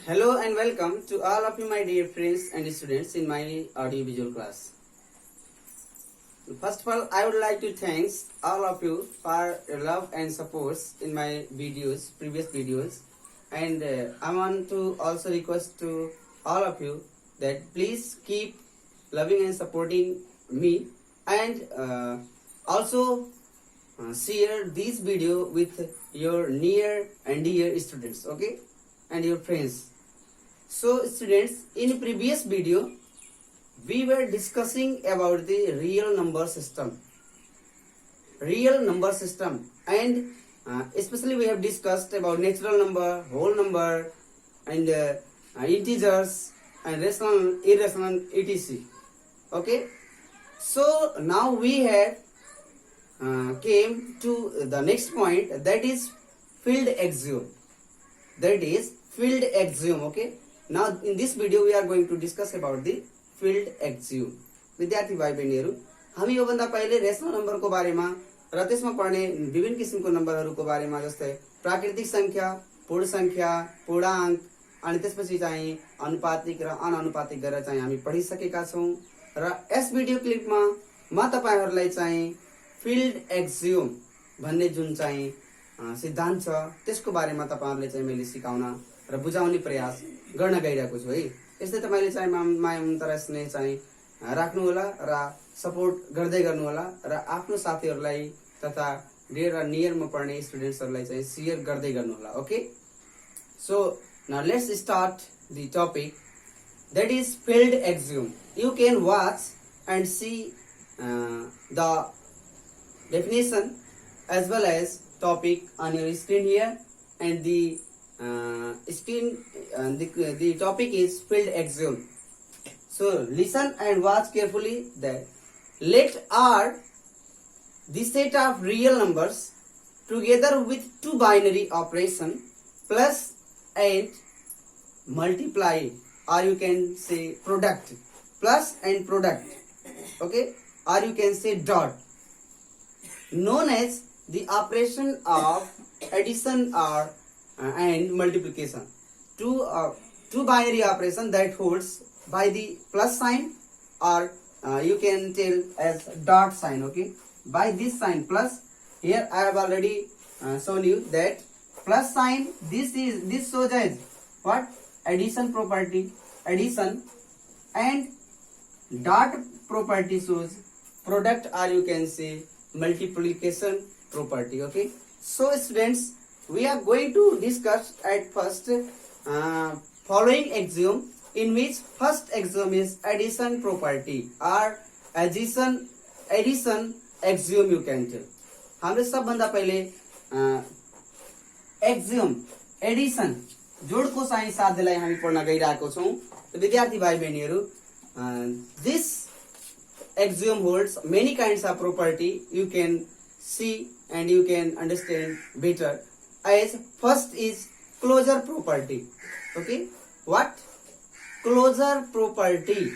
Hello and welcome to all of you, my dear friends and students in my audiovisual class. First of all, I would like to thank all of you for your love and support in my videos, previous videos, and I want to also request to all of you that please keep loving and supporting me, and also share this video with your near and dear students, okay, and your friends. So students, in previous video we were discussing about the real number system, and especially we have discussed about natural number, whole number, and integers and rational, irrational, etc. Okay, so now we have came to the next point, that is field axiom. Okay, now in this video we are going to discuss about the field axiom. विद्यार्थी भाइ बहिनीहरु, हामी यो भन्दा पहिले rational नम्बरको बारेमा र त्यसमा पर्ने विभिन्न किसिमको नम्बरहरुको बारेमा, जस्तै प्राकृतिक संख्या, पूर्ण संख्या, पूर्णांक, अनि त्यसपछि चाहिँ अनुपातिक र अनानुपातिक गरेर चाहिँ हामी पढिसकेका छौं। र यस भिडियो क्लिपमा म तपाईहरुलाई चाहिँ फिल्ड एक्सियोम भन्ने जुन चाहिँ सिद्धान्त छ त्यसको बारेमा तपाईहरुले चाहिँ मैले सिकाउन र बुझाउने प्रयास गर्न गइरहेको छु है। यसले तपाईले चाहिँ माया ममता स्नेह चाहिँ राख्नु होला र सपोर्ट गर्दै गर्नु होला र आफ्नो साथीहरुलाई तथा डियर र नियरमा पढ्ने स्टुडेन्ट्सहरुलाई चाहिँ शेयर गर्दै गर्नु होला। Okay, so now let's start the topic, that is field axiom. You can watch and see the definition as well as topic on your screen here, and the the topic is field axiom. So listen and watch carefully that let R the set of real numbers together with two binary operation plus and multiply, or you can say product, plus and product, okay, or you can say dot, known as the operation of addition or and multiplication. Two binary operation that holds by the plus sign, or you can tell as dot sign. Okay, by this sign plus, here I have already shown you that plus sign, this shows as what? Addition property, addition, and dot property shows product, or you can say multiplication property. Okay, so students, we are going to discuss at first following axiom, in which first axiom is addition property or addition axiom, you can tell. हामीले सबभन्दा पहिले axiom Edison जोडको चाहिँ साध्यलाई हामी पढ्न गइरहेको छौं। विद्यार्थी भाइ बहिनीहरु, this axiom holds many kinds of property. You can see and you can understand better. As first is closure property. Okay, what? Closure property.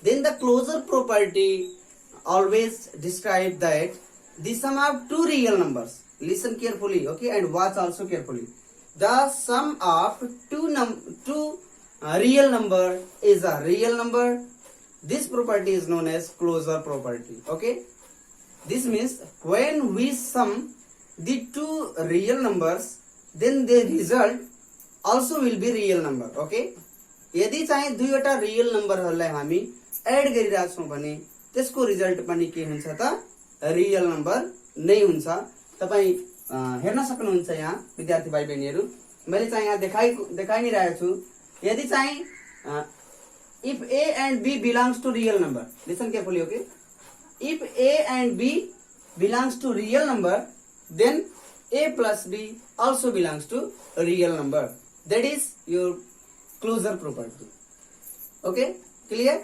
Then the closure property always describe that the sum of two real numbers. Listen carefully, okay, and watch also carefully. The sum of two real number is a real number. This property is known as closure property. Okay, this means when we sum the two real numbers, then the result also will be real number. Okay, यदि चाहिँ दुईवटा real नम्बरहरुलाई हामी add गरिरहेका छौं भने त्यसको result पनि के हुन्छ त? रियल नम्बर नै हुन्छ। तपाई हेर्न सक्नुहुन्छ यहाँ विद्यार्थी भाइ बहिनीहरु, मैले चाहिँ यहाँ देखाइ नै रहेको छु। यदि चाहिँ if A and B belongs to real number, listen carefully, okay, if A and B belongs to real number, then A plus B also belongs to a real number. That is your closure property. Okay, clear?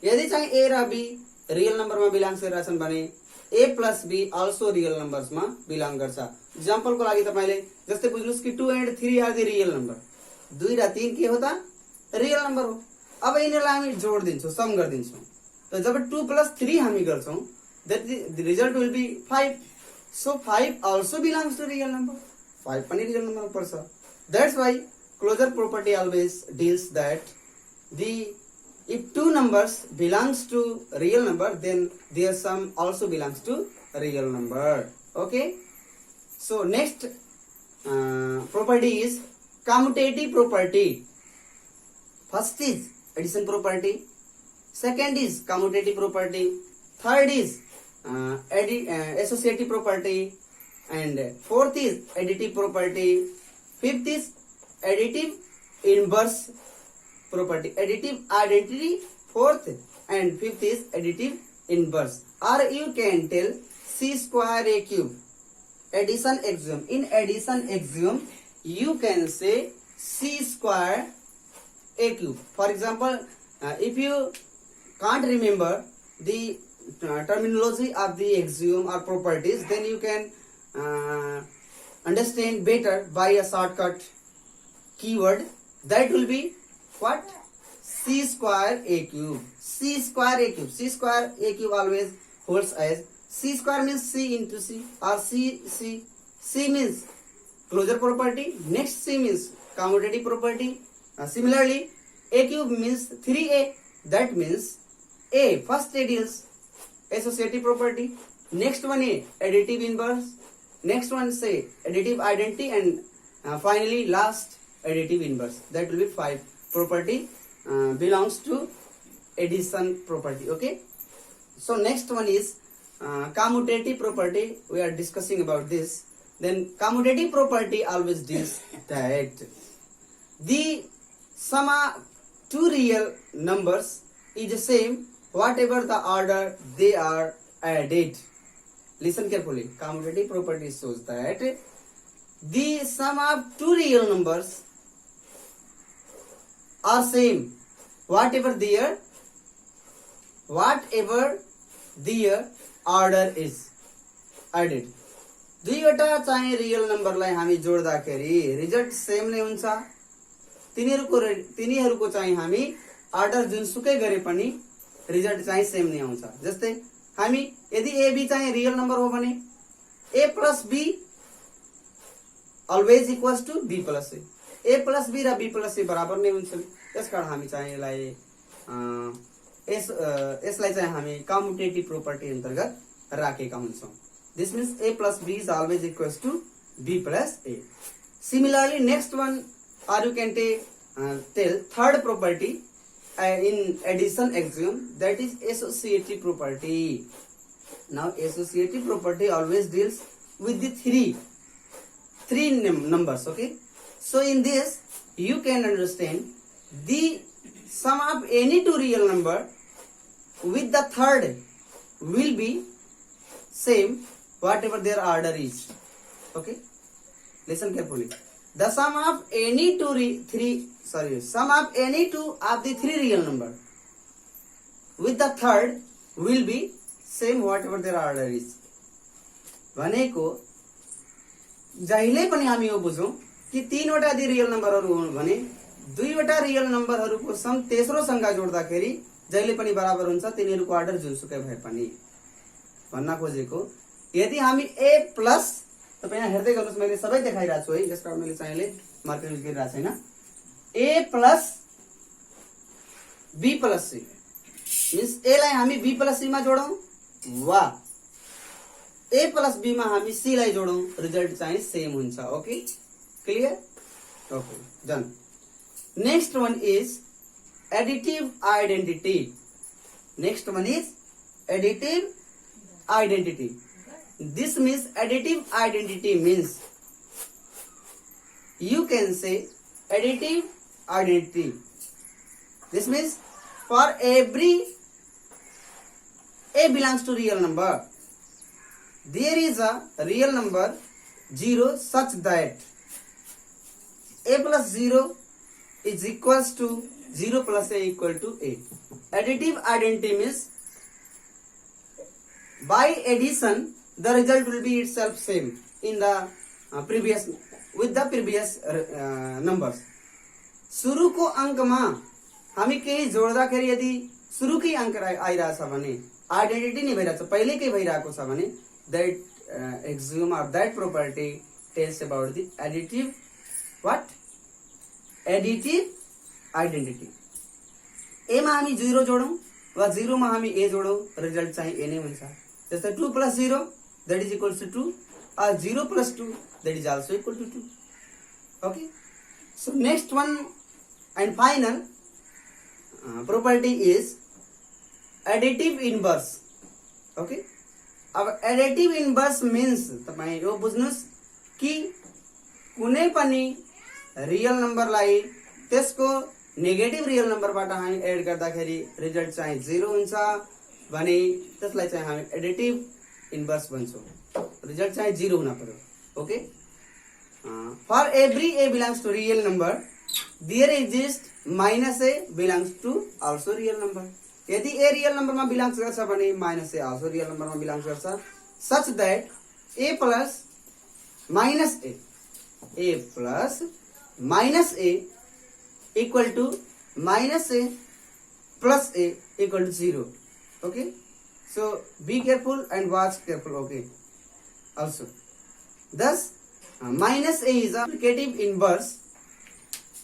यदि चाहिँ A र B real नम्बरमा belongs गरिरहेछन् भने A plus B also real numbers मा belong गर्छ। Example को लागि तपाईले जस्तै बुझ्नुस् कि 2 and 3 are the real number, 2 र 3 के हो त? रियल नम्बर हो। अब यिनीहरुलाई हामी जोड दिन्छौं, सम गर्दिन्छौं। त जब 2 plus 3 हामी गर्छौं, the result will be 5. So 5 also belongs to real number. 5 पनि रियल नम्बरमा पर्छ। That's why closure property always deals that the if two numbers belongs to real number, then their sum also belongs to real number. Okay, so next property is commutative property. First is addition property, second is commutative property, third is associative property, and fourth is additive property, fifth is additive inverse property, additive identity, fourth and fifth is additive inverse. Or you can tell C square A cube addition axiom. In addition axiom you can say C square A cube. For example, if you can't remember the terminology of the axiom or properties, then you can understand better by a shortcut keyword. That will be what? C square A cube. C square A cube. C square A cube always holds as C square means C into C, or C means closure property. Next C means commutative property. Similarly, A cube means 3A. That means A, first A deals associative property. Next one A, additive inverse. Next one say additive identity, and finally last additive inverse. That will be 5 property belongs to addition property. Okay, so next one is commutative property. We are discussing about this. Then commutative property always deals that the sum of two real numbers is the same whatever the order they are added. Listen carefully. Commutative property shows that the sum of two real numbers are same whatever their order is added. दुईवटा चाहिँ real नम्बरलाई हामी जोड्दाखेरि result same नै हुन्छ। तिनीहरूको चाहिँ हामी order जुनसुकै गरे पनि रिजल्ट चाहिँ सेम नै आउँछ। जस्तै हामी यदि ए बी चाहिँ रियल नम्बर हो भने A plus B always equals to B plus A plus B र बी प्लस ए बराबर नै हुन्छन्। त्यसकारण हामी चाहिँ यसलाई चाहिँ हामी कम्युटेटिभ प्रोपर्टी अन्तर्गत राखेका हुन्छौँ। This means A plus B is always equals to B plus A. Similarly, next one, or you can tell third property in addition axiom, that is associative property. Now, associative property always deals with the three numbers. Okay, so in this you can understand the sum of any two real number with the third will be same whatever their order is. Okay, listen carefully. The sum of any two of the three real number with the third will be same whatever their order is. भनेको जहिले पनि हामी यो बुझौं कि तीनवटा यदि real नम्बरहरू हुन् भने दुईवटा रियल नम्बरहरूको सम तेस्रो सँगै जोड्दाखेरि जहिले पनि बराबर हुन्छ, तिनीहरूको अर्डर जुनसुकै भए पनि। भन्न खोजेको यदि हामी ए प्लस, तपाईं यहाँ हेर्दै गर्नुस्, मैले सबै देखाइरहेको छु है, यसका मैले चाहिँ मार्कर युज गरिरहेको छैन। ए प्लस बी प्लस सी मिन्स ए लाई हामी बी प्लस सी मा जोडौं वा ए प्लस बी मा हामी सी लाई जोडौं, रिजल्ट चाहिँ सेम हुन्छ। Okay, clear? Okay, done. Next one is additive identity. Next one is additive identity. This means additive identity means you can say additive identity. This means for every a belongs to real number, there is a real number 0 such that a plus 0 is equals to 0 plus a equal to a. Additive identity means by addition the result will be itself same in the previous with the previous numbers. सुरुको अंकमा हामी केही जोड्दाखेरि यदि सुरुकै अंक आइराछ भने identity नै भइराछ, पहिलेकै भइराको छ भने that axiom or that property tells about the additive what additive identity. A मा हामी 0 जोडौं वा 0 मा हामी a जोडौं, रिजल्ट चाहिँ a नै हुन्छ। जस्तै 2 + 0 that is equals to 2 or 0 + 2 that is also equal to 2. Okay, so next one and final property is additive inverse. Okay, अब additive inverse means तपाई यो बुझ्नुस् कि कुनै पनि रियल नम्बरलाई त्यसको नेगेटिभ रियल नम्बरबाट हामी एड गर्दाखेरि रिजल्ट चाहिँ 0 हुन्छ भने त्यसलाई चाहिँ हामी एडिटिभ इन्भर्स भन्छौं। रिजल्ट चाहिँ 0 हुन पर्यो। Okay, for every a belongs to real number there exists -a belongs to also real number. यदि a रियल नम्बरमा बिलोंग्स गर्छ भने -a also रियल नम्बरमा बिलोंग्स गर्छ, such that a plus -a equal to -a plus a equal to 0. Okay, so be careful and watch careful. Okay, also thus -a is a multiplicative inverse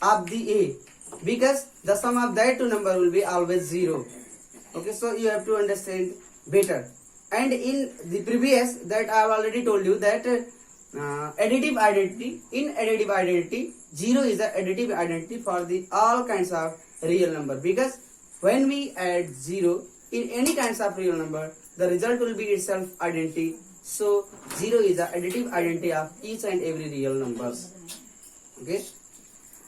of the a because the sum of that two number will be always 0. Okay, so you have to understand better. And in the previous that I have already told you that additive identity, in additive identity 0 is the additive identity for the all kinds of real number, because when we add 0 in any kinds of real number the result will be itself identity. So 0 is the additive identity of each and every real numbers. Okay,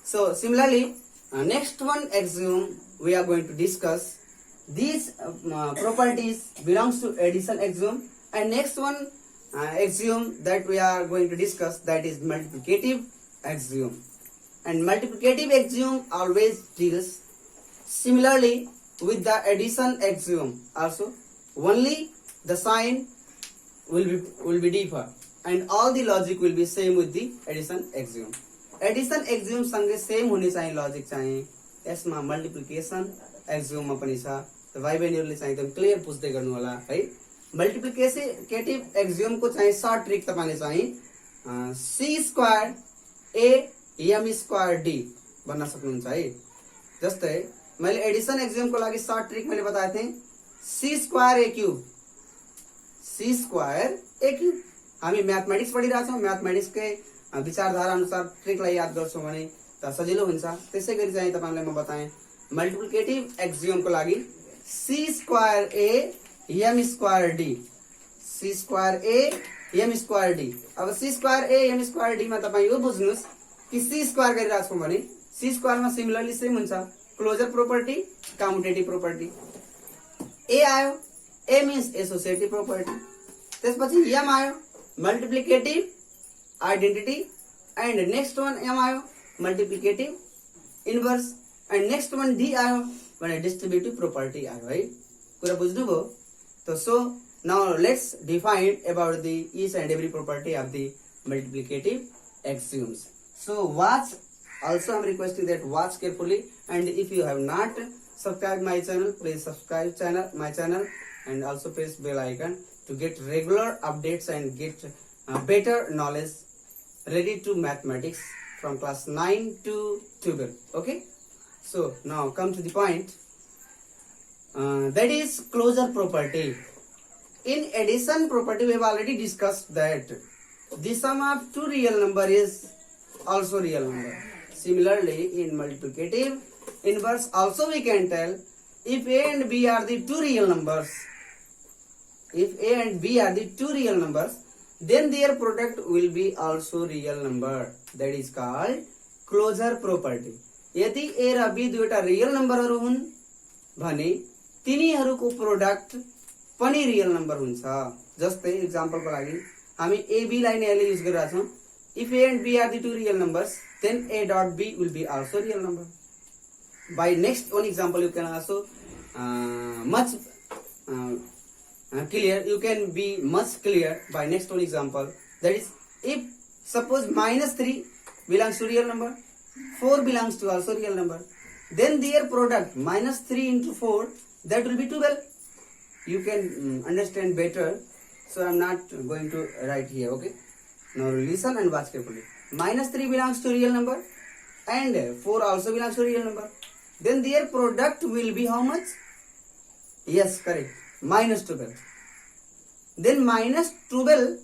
so similarly next one axiom we are going to discuss. These properties belongs to addition axiom, and next one axiom that we are going to discuss, that is multiplicative axiom. And multiplicative axiom always deals similarly with the addition axiom also, only the sign will be differ and all the logic will be same with the addition axiom. Addition axiom सँगै same हुने चाहिँ logic चाहिँ यसमा multiplication axiom मा पनि छ। त भाइ बहिनीहरुले चाहिँ एकदम क्लियर बुझ्दै गर्नु होला है। मल्टिप्लिकेटिभ एक्जियम को चाहिँ सर्ट ट्रिक तपाईले चाहिँ c² a m² d भन्न सक्नुहुन्छ है। जस्तै मैले एडिसन एक्जियम को लागि सर्ट ट्रिक मैले बताएको थिएँ c² a³ हामी म्याथमेटिक्स पढिरहेका छौं, म्याथमेटिक्स कै विचारधारा अनुसार ट्रिकलाई याद गर्छौं भने त सजिलो हुन्छ। त्यसैगरी चाहिँ तपाईलाई म बताएँ मल्टिप्लिकेटिभ एक्जियम को लागि c² a m² d, c² a m² d। अब c² a m² d मा तपाई यो बुझ्नुस् कि c² गरिरहेको छौं भने c² मा सिमिलरली सेम हुन्छ closure property, commutative property. a आयो, a मीन्स एसोसिएटिभ प्रोपर्टी, त्यसपछि m आयो multiplicative identity, and next one m आयो multiplicative inverse, and next one d आयो भने डिस्ट्रिब्युटिभ प्रोपर्टी आयो है। कुरा बुझ्नुभयो त? So now let's define about the each and every property of the multiplicative axioms. So watch, also I am requesting that watch carefully, and if you have not subscribed my channel, please subscribe my channel and also press bell icon to get regular updates and get better knowledge ready to mathematics from class 9 to 12. Okay, so now come to the point, that is closure property. In addition property we have already discussed that the sum of two real number is also real number. Similarly in multiplicative inverse also we can tell if a and b are the two real numbers, if a and b are the two real numbers, then their product will be also real number, that is called closure property. यदि a र b दुईटा real नम्बरहरु हुन् भने तिनीहरुको product पनि real number हुन्छ। जस्तै एक्जाम्पलको लागि हामी a b लाई नै अहिले युज गरिरहेका छौं। If a and b are the two real numbers, then a dot b will be also real number. By next one example you can also much clear, you can be much clear by next one example, that is if suppose -3 belongs to real number, 4 belongs to also real number, then their product -3 into 4, that will be 12. You can understand better, so I am not going to write here. Okay, now listen and watch carefully. -3 belongs to real number, and 4 also belongs to real number. Then their product will be how much? Yes, correct. Minus 12. Then minus 12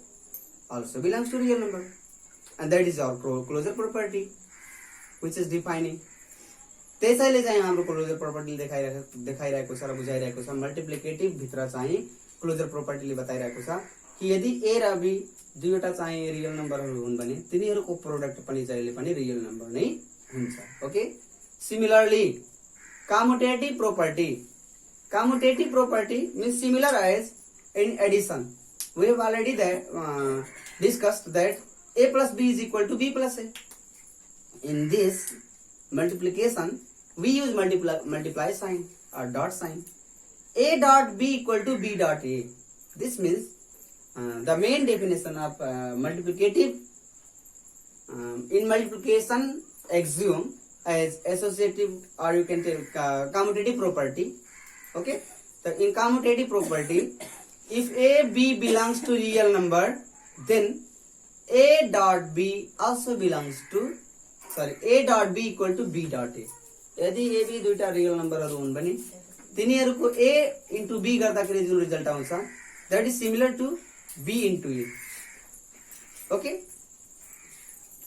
also belongs to real number. And that is our closure property, which is defining. त्यसैले चाहिँ हाम्रो closure प्रोपर्टीले देखाइरहेको छ र बुझाइरहेको छ multiplicative भित्र चाहिँ closure प्रोपर्टीले बताइरहेको छ कि यदि ए र बी दुईवटा चाहिँ रियल नम्बरहरू हुन् भने तिनीहरूको प्रोडक्ट पनि जहिले पनि रियल नम्बर नै हुन्छ. Okay. Similarly commutative property means similar as in addition. We have already discussed that a plus b is equal to b plus a. In this multiplication we use multiply sign or dot sign. A dot b equal to b dot a. This means the main definition of multiplicative in multiplication axiom as associative or you can tell commutative property. Okay, so in commutative property, if a b belongs to real number, then a dot b also belongs to a dot b equal to b dot a. यदि a b दुईटा real नम्बरहरू हुन् भने तिनीहरूको a into b गर्दाखेरि जुन result आउँछ that is similar to b into a. Okay,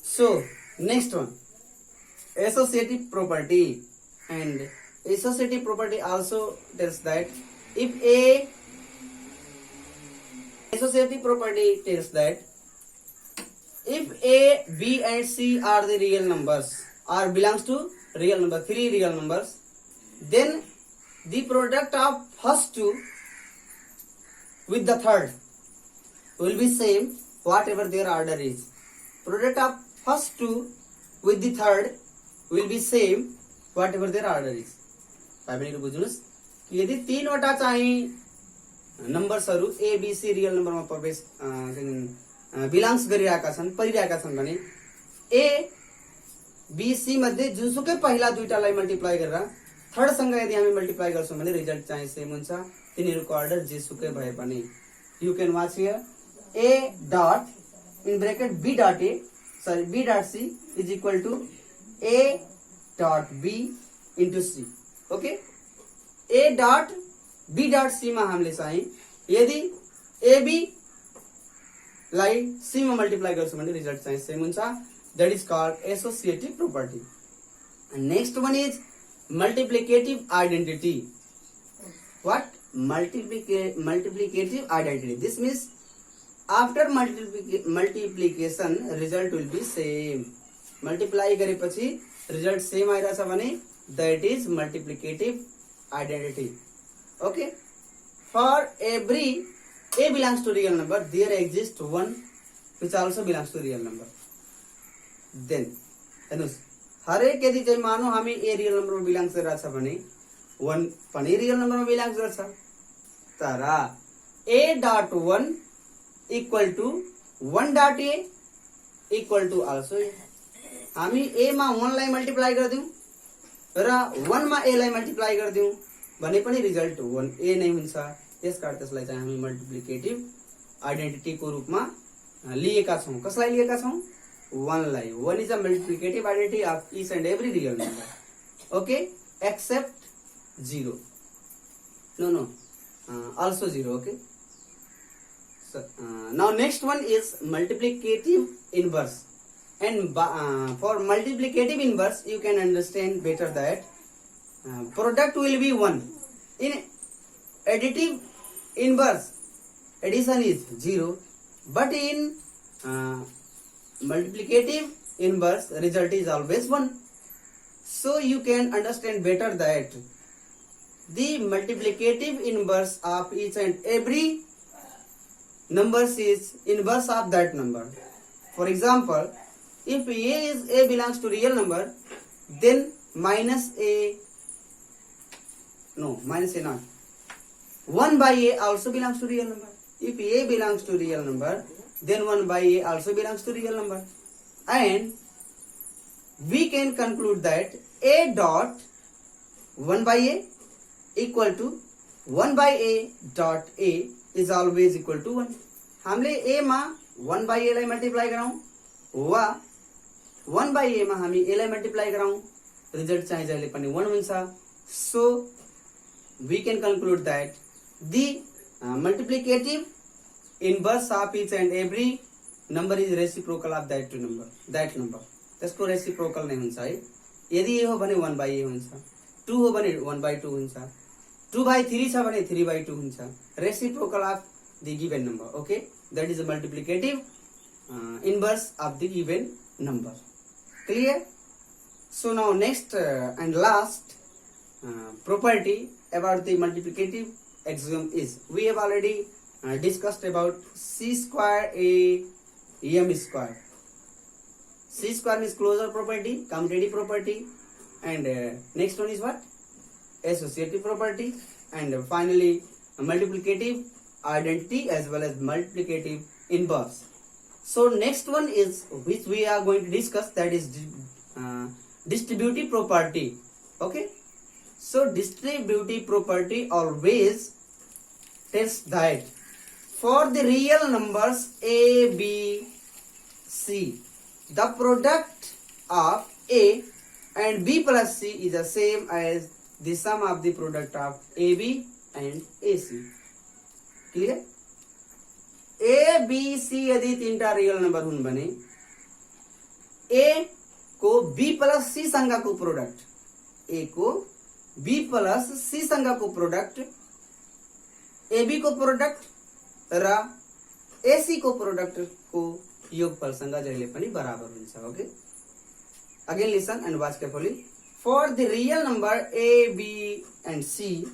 so next one, associative property. And associative property also tells that if a associative property tells that if a, b and c are the real numbers or belongs to real number, three real numbers, then the product of first two with the third will be same whatever their order is. Product of first two with the third will be same whatever their order is. भाइबहिनीहरु बुझ्नुस् कि यदि तीनवटा चाहिँ नम्बर्सहरु A B C real नम्बरमा प्रवेश belongs गरिरहेका छन् परिरहेका छन् भने ए बी सी मध्ये जुनसुकै पहिला दुईटालाई मल्टिप्लाई गरेर थर्ड सँग यदि हामी मल्टिप्लाई गर्छौं भने रिजल्ट चाहिँ सेम हुन्छ. तिनीहरुको अर्डर जेसुकै भए पनि you can watch here a dot in bracket b dot a b dot c is equal to a dot b into c. Okay, a dot b dot c मा हामीले चाहिँ यदि ab लाई c मा multiply गर्छौं भने result चाहिँ same हुन्छ. That is called associative property. And next one is multiplicative identity. What? Multiplicative identity. This means after multiplication result will be same. Multiply गरेपछि result same आइरहेछ भने that is multiplicative identity. Okay, for every a belongs to real number there exists one which also belongs to real number. Then हेर्नुस् हरेक यदि चाहिँ मानौ हामी a real नम्बरमा बिलोंग्स गरिरहेछ भने 1 पनि रियल नम्बरमा बिलोंग्स गर्छ. तर a dot 1 equal to 1 dot a equal to also a. हामी a मा 1 लाई मल्टिप्लाई गर्दियौ र 1 मा a लाई मल्टिप्लाई गर्दियौ भने पनि रिजल्ट 1 a नै हुन्छ. त्यसकारण त्यसलाई चाहिँ हामी मल्टिप्लिकेटिभ आइडेन्टिटी को रूपमा लिएका छौं. कसलाई लिएका छौं? 1 लाई. 1 is a multiplicative identity of each and every real number. Okay, except 0. No, also 0. Okay, so now next one is multiplicative inverse. And for multiplicative inverse you can understand better that product will be 1. In additive inverse addition is 0, but in multiplicative inverse result is always 1. So you can understand better that the multiplicative inverse of each and every number is inverse of that number. For example, if a belongs to real number, then minus a not 1 by a also belongs to real number. If a belongs to real number, then 1 by a also belongs to real number. And we can conclude that a dot 1 by a equal to 1 by a dot a is always equal to 1. हामीले a मा 1 by a lie multiply गरौं वा 1 by a मा हामी a lie multiply गरौँ result चाहिँ जहिले पनि 1 हुन्छ सो we can conclude that the multiplicative inverse of each and every number is reciprocal of that number त्यसको रेसिप्रोकल नै हुन्छ है यदि a हो भने 1 by a हुन्छ 2 हो भने 1 by 2 हुन्छ 2 by 3 छ भने 3 by 2 हुन्छ reciprocal of the given number okay that is a multiplicative inverse of the given number clear so now next and last property about the multiplicative axiom is we have already discussed about c square a m square c square is closure property commutative property and next one is what associative property and finally multiplicative identity as well as multiplicative inverse so next one is which we are going to discuss that is distributive property okay so distributive property always tells that for the real numbers a b c the product of a and b plus c is the same as the sum of the product of ab and ac clear a b c यदि तीनटा real number हुन् भने a को b plus c सँगको product a को b plus c सँगको product ab को product र ac को प्रोडक्ट को योगफलसँग जहिले पनि बराबर हुन्छ okay again listen and watch carefully for the real number a b and c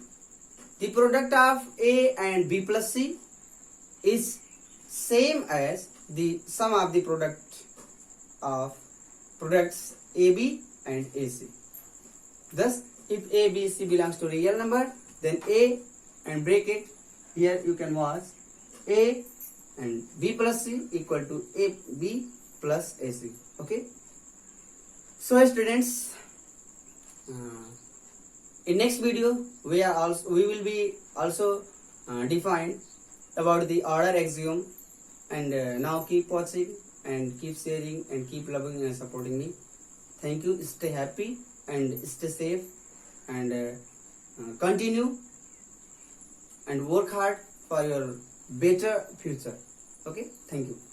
the product of a and b plus c is same as the sum of the product of products ab and ac thus if a b c belongs to real number then a and bracket here you can watch a and b plus c equal to a b plus ac okay so students in next video we will be also define about the order axiom and now keep watching and keep sharing and keep loving and supporting me thank you stay happy and stay safe and continue and work hard for your better future okay thank you